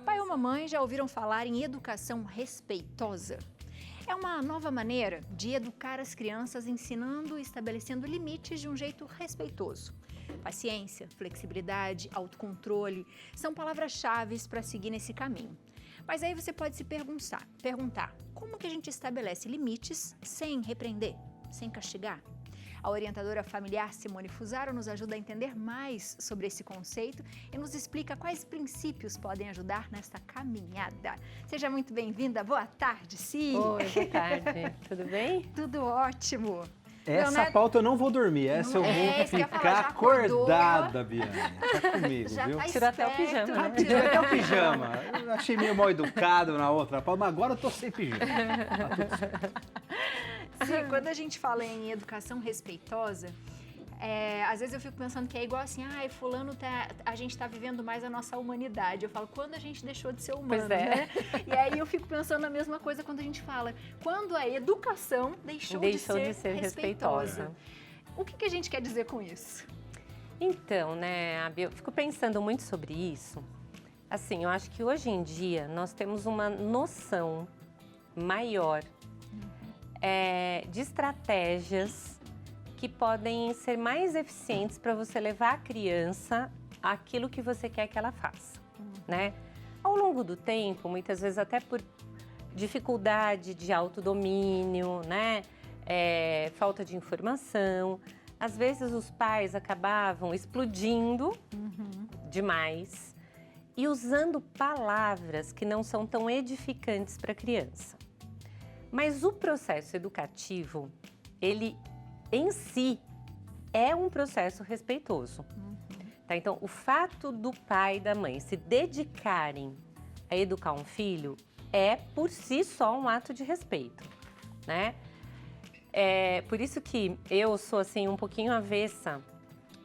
Papai ou mamãe já ouviram falar em educação respeitosa? É uma nova maneira de educar as crianças ensinando e estabelecendo limites de um jeito respeitoso. Paciência, flexibilidade, autocontrole são palavras-chave para seguir nesse caminho. Mas aí você pode se perguntar, como que a gente estabelece limites sem repreender, sem castigar? A orientadora familiar Simone Fusaro nos ajuda a entender mais sobre esse conceito e nos explica quais princípios podem ajudar nesta caminhada. Seja muito bem-vinda. Boa tarde, Si. Oi, boa tarde. Tudo bem? Tudo ótimo. Essa Leonardo... pauta eu não vou dormir, essa eu vou ficar acordada, Biane. Tá comigo, já viu? Tá Tirou até o pijama, né? Tirou até o pijama. Eu achei meio mal educado na outra pauta, mas agora eu tô sem pijama. Tá tudo certo. Sim, quando a gente fala em educação respeitosa, às vezes eu fico pensando que é igual assim, fulano, a gente tá vivendo mais a nossa humanidade. Eu falo, quando a gente deixou de ser humano, né? E aí eu fico pensando a mesma coisa quando a gente fala, quando a educação deixou de ser respeitosa. O que a gente quer dizer com isso? Então, né, Abi, eu fico pensando muito sobre isso. Assim, eu acho que hoje em dia nós temos uma noção maior de estratégias que podem ser mais eficientes para você levar a criança àquilo que você quer que ela faça, né? Ao longo do tempo, muitas vezes até por dificuldade de autodomínio, né? Falta de informação, às vezes os pais acabavam explodindo demais e usando palavras que não são tão edificantes para a criança. Mas o processo educativo, ele em si é um processo respeitoso. Tá? Então, o fato do pai e da mãe se dedicarem a educar um filho é por si só um ato de respeito, né? Por isso que eu sou assim um pouquinho avessa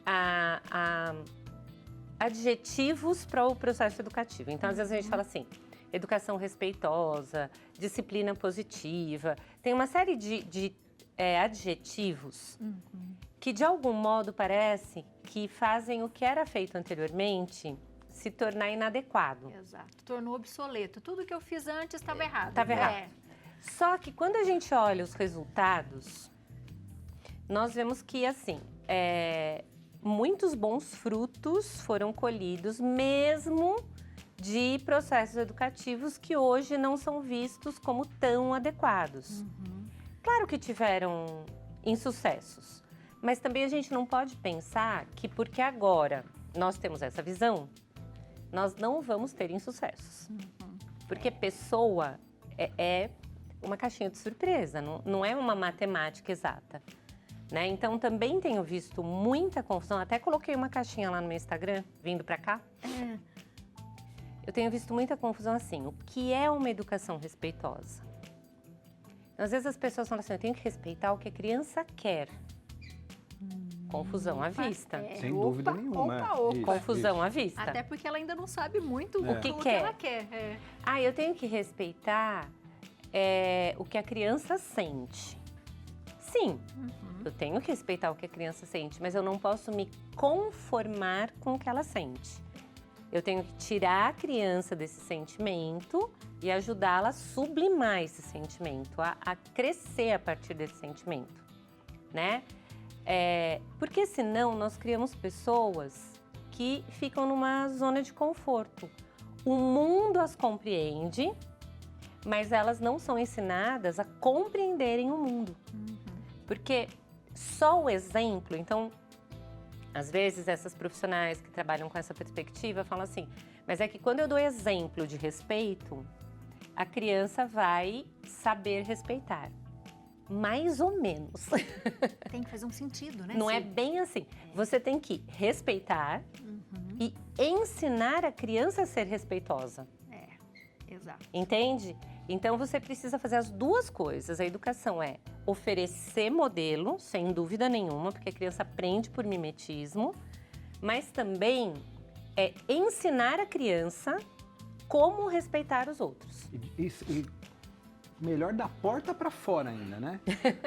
a adjetivos para o processo educativo. Então, às vezes a gente fala assim, educação respeitosa, disciplina positiva, tem uma série de adjetivos que de algum modo parece que fazem o que era feito anteriormente se tornar inadequado. Exato, tornou obsoleto. Tudo que eu fiz antes estava errado. Estava errado. Só que quando a gente olha os resultados, nós vemos que assim, muitos bons frutos foram colhidos mesmo de processos educativos que hoje não são vistos como tão adequados. Claro que tiveram insucessos, mas também a gente não pode pensar que porque agora nós temos essa visão, nós não vamos ter insucessos. Porque pessoa é uma caixinha de surpresa, não é uma matemática exata. Né? Então também tenho visto muita confusão, até coloquei uma caixinha lá no meu Instagram, vindo pra cá. Eu tenho visto muita confusão assim, o que é uma educação respeitosa? Às vezes as pessoas falam assim, eu tenho que respeitar o que a criança quer. Confusão à vista. Sem dúvida nenhuma. Opa. Confusão à vista. Até porque ela ainda não sabe muito o que ela quer. Eu tenho que respeitar o que a criança sente. Sim, eu tenho que respeitar o que a criança sente, mas eu não posso me conformar com o que ela sente. Eu tenho que tirar a criança desse sentimento e ajudá-la a sublimar esse sentimento, a crescer a partir desse sentimento, né? Porque senão nós criamos pessoas que ficam numa zona de conforto. O mundo as compreende, mas elas não são ensinadas a compreenderem o mundo. Porque só o exemplo, então, às vezes essas profissionais que trabalham com essa perspectiva falam assim, mas é que quando eu dou exemplo de respeito, a criança vai saber respeitar. Mais ou menos. Tem que fazer um sentido, né? Não é bem assim. Você tem que respeitar e ensinar a criança a ser respeitosa. Exato. Entende? Então você precisa fazer as duas coisas. A educação é oferecer modelo, sem dúvida nenhuma, porque a criança aprende por mimetismo, mas também é ensinar a criança como respeitar os outros. E melhor da porta para fora ainda, né?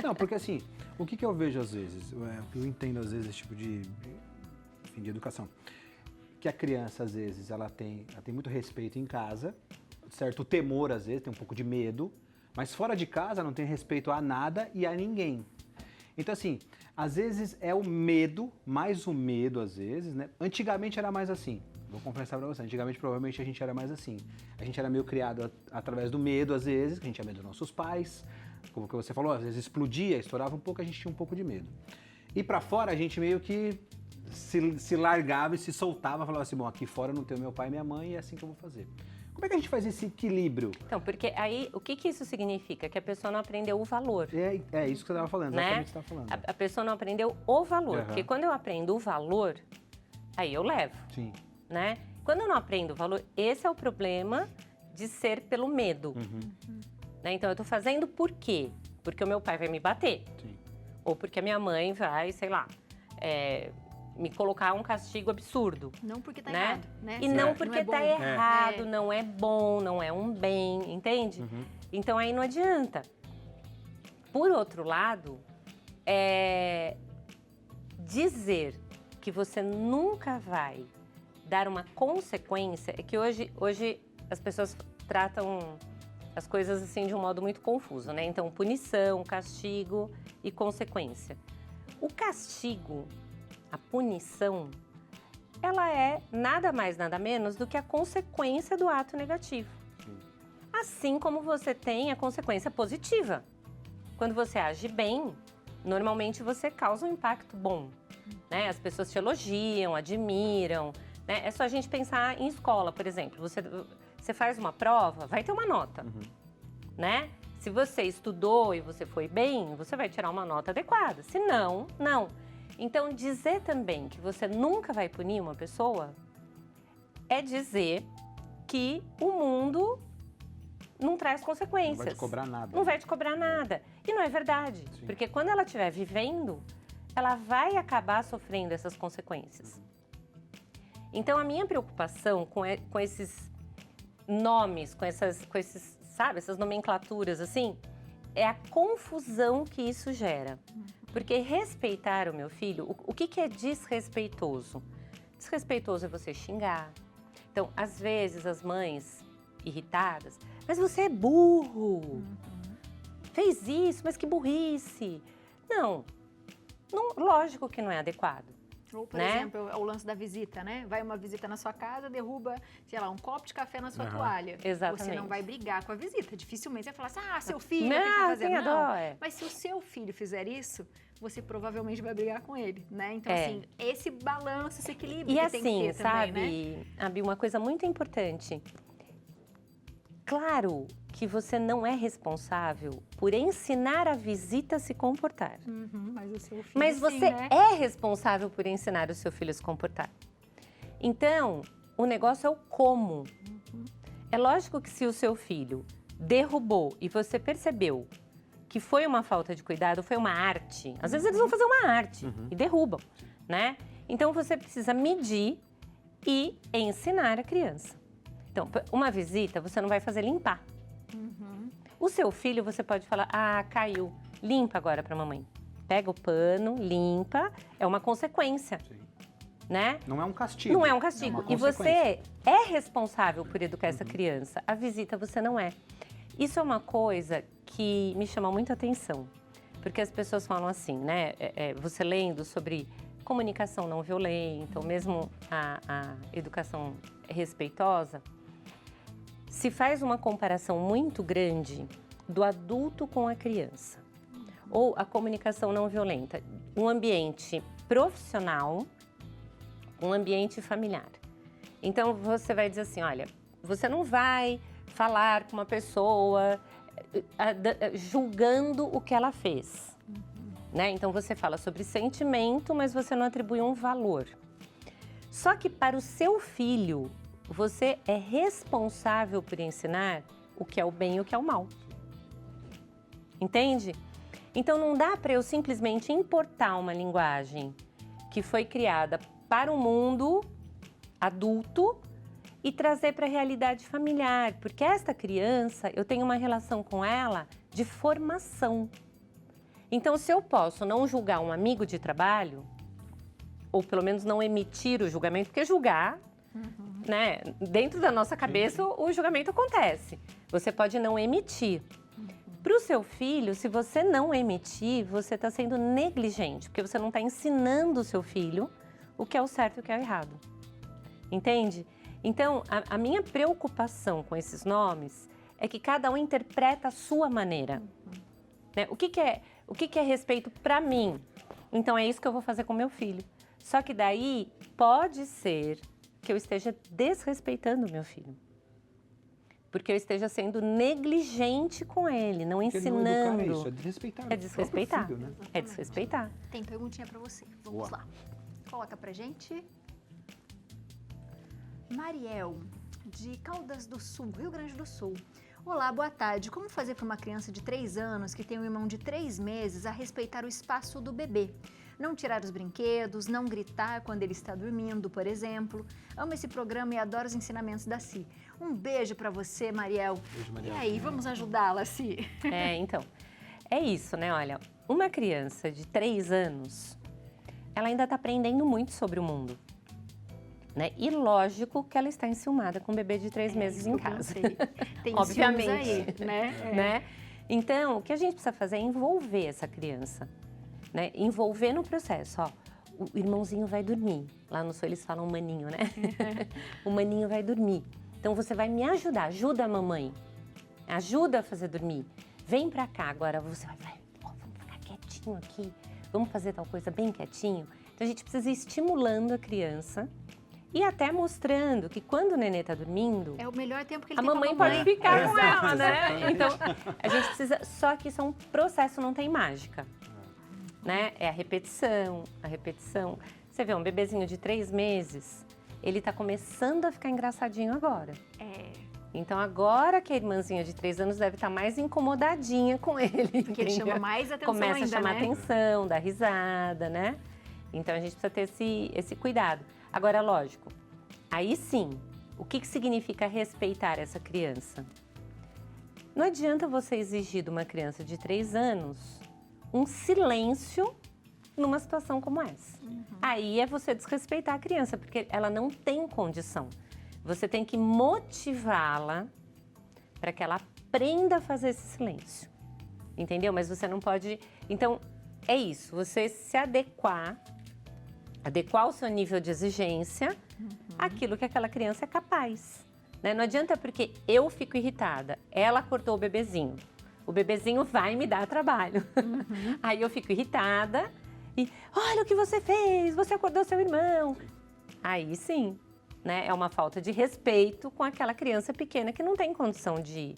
Não, porque assim, o que eu vejo às vezes, eu entendo às vezes esse tipo de educação, que a criança, às vezes, ela tem muito respeito em casa, certo temor, às vezes, tem um pouco de medo, mas fora de casa não tem respeito a nada e a ninguém. Então, assim, às vezes é o medo, mais o medo, às vezes, né? Antigamente era mais assim. Vou confessar pra você, antigamente provavelmente a gente era mais assim. A gente era meio criado através do medo, às vezes, que a gente tinha medo dos nossos pais, como que você falou, às vezes explodia, estourava um pouco, a gente tinha um pouco de medo. E pra fora a gente meio que se largava e se soltava, falava assim, bom, aqui fora não tem o meu pai e minha mãe e é assim que eu vou fazer. Como é que a gente faz esse equilíbrio? Então, porque aí, o que isso significa? Que a pessoa não aprendeu o valor. É isso que você estava falando, exatamente o que você estava falando. A pessoa não aprendeu o valor. Uhum. Porque quando eu aprendo o valor, aí eu levo. Sim. Né? Quando eu não aprendo o valor, esse é o problema de ser pelo medo. Né? Então, eu estou fazendo por quê? Porque o meu pai vai me bater. Sim. Ou porque a minha mãe vai, sei lá, me colocar um castigo absurdo. Não porque tá né? errado, né? E não porque bom. tá errado, não é bom, não é um bem, entende? Então aí não adianta. Por outro lado, dizer que você nunca vai dar uma consequência, é que hoje as pessoas tratam as coisas assim de um modo muito confuso, né? Então, punição, castigo e consequência. O castigo, a punição, ela é nada mais, nada menos do que a consequência do ato negativo. Assim como você tem a consequência positiva. Quando você age bem, normalmente você causa um impacto bom. Né? As pessoas te elogiam, admiram. Né? É só a gente pensar em escola, por exemplo. Você faz uma prova, vai ter uma nota. Né? Se você estudou e você foi bem, você vai tirar uma nota adequada. Se não, não. Então, dizer também que você nunca vai punir uma pessoa é dizer que o mundo não traz consequências. Não vai te cobrar nada. Não vai te cobrar nada. E não é verdade. Sim. Porque quando ela estiver vivendo, ela vai acabar sofrendo essas consequências. Então, a minha preocupação com esses nomes, com esses, sabe, essas nomenclaturas assim, é a confusão que isso gera. Porque respeitar o meu filho, o que é desrespeitoso? Desrespeitoso é você xingar. Então, às vezes, as mães irritadas, mas você é burro, fez isso, mas que burrice. Não, lógico que não é adequado. Ou, por né? exemplo, o lance da visita, né? Vai uma visita na sua casa, derruba, sei lá, um copo de café na sua toalha. Exatamente. Você não vai brigar com a visita. Dificilmente você vai falar assim, seu filho não, tem que fazer. tem a dó, Mas se o seu filho fizer isso, você provavelmente vai brigar com ele, né? Então, assim, esse balanço, esse equilíbrio e que assim, tem que ter sabe, também, né? Abi, uma coisa muito importante. Claro que você não é responsável por ensinar a visita a se comportar. Mas o seu filho, Mas sim, você né? é responsável por ensinar o seu filho a se comportar. Então, o negócio é o como. É lógico que se o seu filho derrubou e você percebeu que foi uma falta de cuidado, foi uma arte. Às vezes eles vão fazer uma arte e derrubam, né? Então, você precisa medir e ensinar a criança. Então, uma visita, você não vai fazer limpar. O seu filho, você pode falar, caiu, limpa agora para a mamãe. Pega o pano, limpa, é uma consequência, né? Não é um castigo. Não é um castigo. É uma E você consequência. é responsável por educar essa criança. A visita você não é. Isso é uma coisa que me chama muita atenção. Porque as pessoas falam assim, né? Você lendo sobre comunicação não violenta, ou mesmo a educação respeitosa, se faz uma comparação muito grande do adulto com a criança. Ou a comunicação não violenta, um ambiente profissional, um ambiente familiar. Então, você vai dizer assim, olha, você não vai falar com uma pessoa julgando o que ela fez. Né? Então, você fala sobre sentimento, mas você não atribui um valor. Só que para o seu filho, você é responsável por ensinar o que é o bem e o que é o mal. Entende? Então, não dá para eu simplesmente importar uma linguagem que foi criada para o mundo adulto e trazer para a realidade familiar, porque esta criança, eu tenho uma relação com ela de formação. Então, se eu posso não julgar um amigo de trabalho, ou pelo menos não emitir o julgamento, porque julgar né? Dentro da nossa cabeça, o julgamento acontece. Você pode não emitir. Para o seu filho, se você não emitir, você está sendo negligente, porque você não está ensinando o seu filho o que é o certo e o que é o errado. Entende? Então, a minha preocupação com esses nomes é que cada um interpreta a sua maneira. Né? O que é respeito para mim? Então, é isso que eu vou fazer com meu filho. Só que daí, pode ser que eu esteja desrespeitando o meu filho. Porque eu esteja sendo negligente com ele, não Porque ensinando. não educar é isso, é desrespeitar. É desrespeitar. O próprio filho, né? É desrespeitar. Tem perguntinha para você. Vamos lá. Coloca pra gente. Mariel, de Caldas do Sul, Rio Grande do Sul. Olá, boa tarde. Como fazer para uma criança de 3 anos que tem um irmão de 3 meses a respeitar o espaço do bebê? Não tirar os brinquedos, não gritar quando ele está dormindo, por exemplo. Amo esse programa e adoro os ensinamentos da Si. Um beijo para você, Mariel. Beijo, Mariel. E aí, vamos ajudá-la, Si? Então, é isso, né? Olha, uma criança de 3 anos, ela ainda está aprendendo muito sobre o mundo. Né? E lógico que ela está enciumada com um bebê de 3 meses em casa. Tem obviamente, ciúmes aí, né? né? Então, o que a gente precisa fazer é envolver essa criança, né? Envolver no processo, ó. O irmãozinho vai dormir. Lá no sul eles falam maninho, né? O maninho vai dormir. Então você vai me ajudar, ajuda a mamãe. Ajuda a fazer dormir. Vem pra cá, agora você vai, vamos ficar quietinho aqui. Vamos fazer tal coisa bem quietinho. Então a gente precisa ir estimulando a criança e até mostrando que quando o nenê tá dormindo, É o melhor tempo que ele a tem com mamãe pode ficar com ela, né? Exatamente. Então, a gente precisa... Só que isso é um processo, não tem mágica. Né? É a repetição, a repetição. Você vê, um bebezinho de 3 meses, ele tá começando a ficar engraçadinho agora. Então, agora que a irmãzinha de 3 anos deve estar mais incomodadinha com ele. Porque ele chama mais atenção Começa ainda, a chamar né? atenção, dá risada, né? Então, a gente precisa ter esse cuidado. Agora, lógico, aí sim, o que significa respeitar essa criança? Não adianta você exigir de uma criança de 3 anos um silêncio numa situação como essa. Aí é você desrespeitar a criança, porque ela não tem condição. Você tem que motivá-la para que ela aprenda a fazer esse silêncio. Entendeu? Mas você não pode... Então, é isso. Você se adequar o seu nível de exigência àquilo que aquela criança é capaz. Né? Não adianta porque eu fico irritada. Ela cortou o bebezinho. O bebezinho vai me dar trabalho. Aí eu fico irritada e... Olha o que você fez! Você acordou seu irmão! Aí sim... Né? É uma falta de respeito com aquela criança pequena que não tem condição de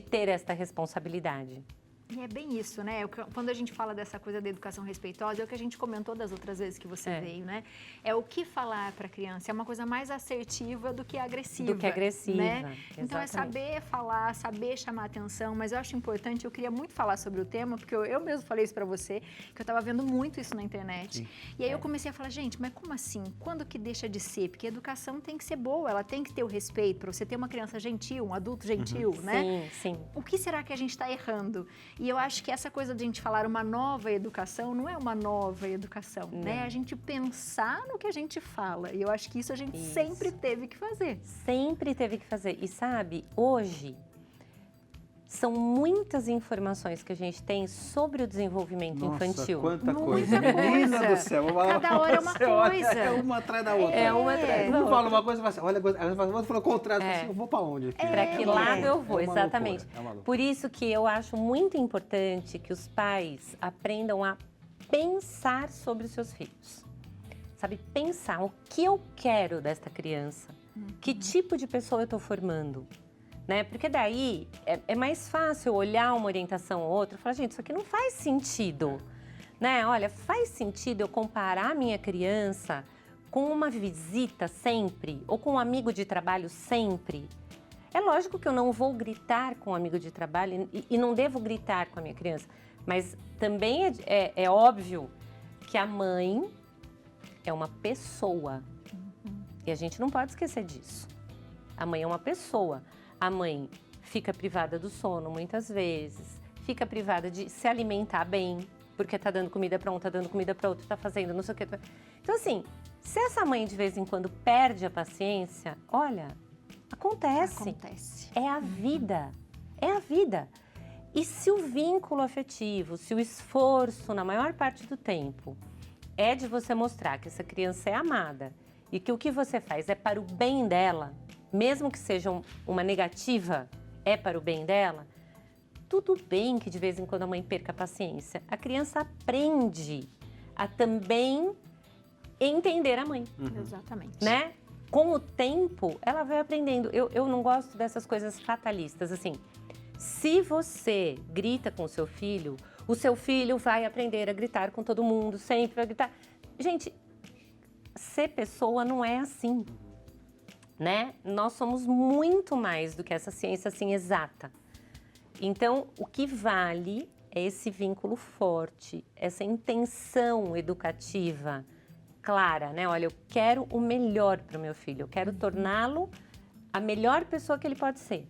ter esta responsabilidade. E é bem isso, né? Quando a gente fala dessa coisa da educação respeitosa, é o que a gente comentou das outras vezes que você veio, né? É o que falar para a criança. É uma coisa mais assertiva do que agressiva. Do que agressiva, né? Então é exatamente. saber falar, saber chamar atenção. Mas eu acho importante, eu queria muito falar sobre o tema, porque eu mesmo falei isso para você, que eu estava vendo muito isso na internet. Sim. E aí eu comecei a falar, gente, mas como assim? Quando que deixa de ser? Porque a educação tem que ser boa, ela tem que ter o respeito para você ter uma criança gentil, um adulto gentil, né? Sim, sim. O que será que a gente está errando? E eu acho que essa coisa de a gente falar uma nova educação não é uma nova educação, né? A gente pensar no que a gente fala. E eu acho que isso a gente sempre teve que fazer. Sempre teve que fazer. E sabe, hoje são muitas informações que a gente tem sobre o desenvolvimento infantil. Quanta Muita coisa. Menina coisa. do céu. Vou falar Cada hora é uma você olha, coisa. É uma atrás da outra. É uma atrás da Um outra. fala uma coisa e fala assim, olha, a outra fala o contrário. Fala assim, eu vou pra onde aqui? Para que lado eu vou, É uma exatamente. loucura, é uma loucura. Por isso que eu acho muito importante que os pais aprendam a pensar sobre os seus filhos. Sabe, pensar o que eu quero desta criança, que tipo de pessoa eu estou formando. Né? Porque daí é mais fácil olhar uma orientação ou outra e falar, gente, isso aqui não faz sentido. Né? Olha, faz sentido eu comparar a minha criança com uma visita sempre ou com um amigo de trabalho sempre? É lógico que eu não vou gritar com um amigo de trabalho e não devo gritar com a minha criança, mas também é óbvio que a mãe é uma pessoa e a gente não pode esquecer disso. A mãe é uma pessoa. A mãe fica privada do sono muitas vezes, fica privada de se alimentar bem, porque tá dando comida para um, tá dando comida para outro, tá fazendo não sei o que. Então, assim, Se essa mãe de vez em quando perde a paciência, olha, acontece. Acontece. É a vida. É a vida. E se o vínculo afetivo, se o esforço, na maior parte do tempo, é de você mostrar que essa criança é amada e que o que você faz é para o bem dela, mesmo que seja uma negativa, é para o bem dela, tudo bem que de vez em quando a mãe perca a paciência. A criança aprende a também entender a mãe, Exatamente. né? Com o tempo, ela vai aprendendo. Eu não gosto dessas coisas fatalistas, assim. Se você grita com o seu filho vai aprender a gritar com todo mundo, sempre vai gritar. Gente, ser pessoa não é assim, né? Nós somos muito mais do que essa ciência assim exata. Então, o que vale é esse vínculo forte, essa intenção educativa clara, né? Olha, eu quero o melhor para o meu filho, eu quero torná-lo a melhor pessoa que ele pode ser.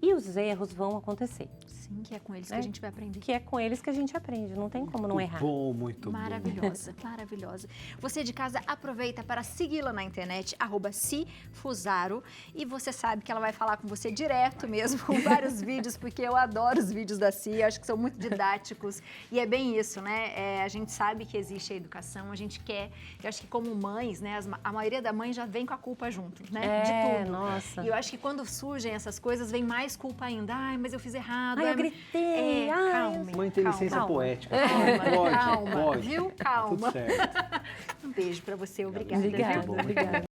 E os erros vão acontecer. Sim, que é com eles que a gente vai aprender. Que é com eles que a gente aprende, não tem como não errar. Bom, muito Maravilhosa, maravilhosa. Você de casa aproveita para segui-la na internet, @cifusaro, e você sabe que ela vai falar com você direto mesmo, com vários vídeos, porque eu adoro os vídeos da Ci, acho que são muito didáticos, e é bem isso, né? A gente sabe que existe a educação, a gente quer, eu acho que como mães, né, a maioria da mãe já vem com a culpa junto, né? De tudo. Nossa. E eu acho que quando surgem essas coisas, vem mais culpa ainda. Ai, mas eu fiz errado. Ai, eu gritei. Calma. Mãe tem licença Calma. poética. Calma, Pode, viu? Calma. Tudo certo. Um beijo pra você, obrigada. Obrigada, Muito bom, obrigada.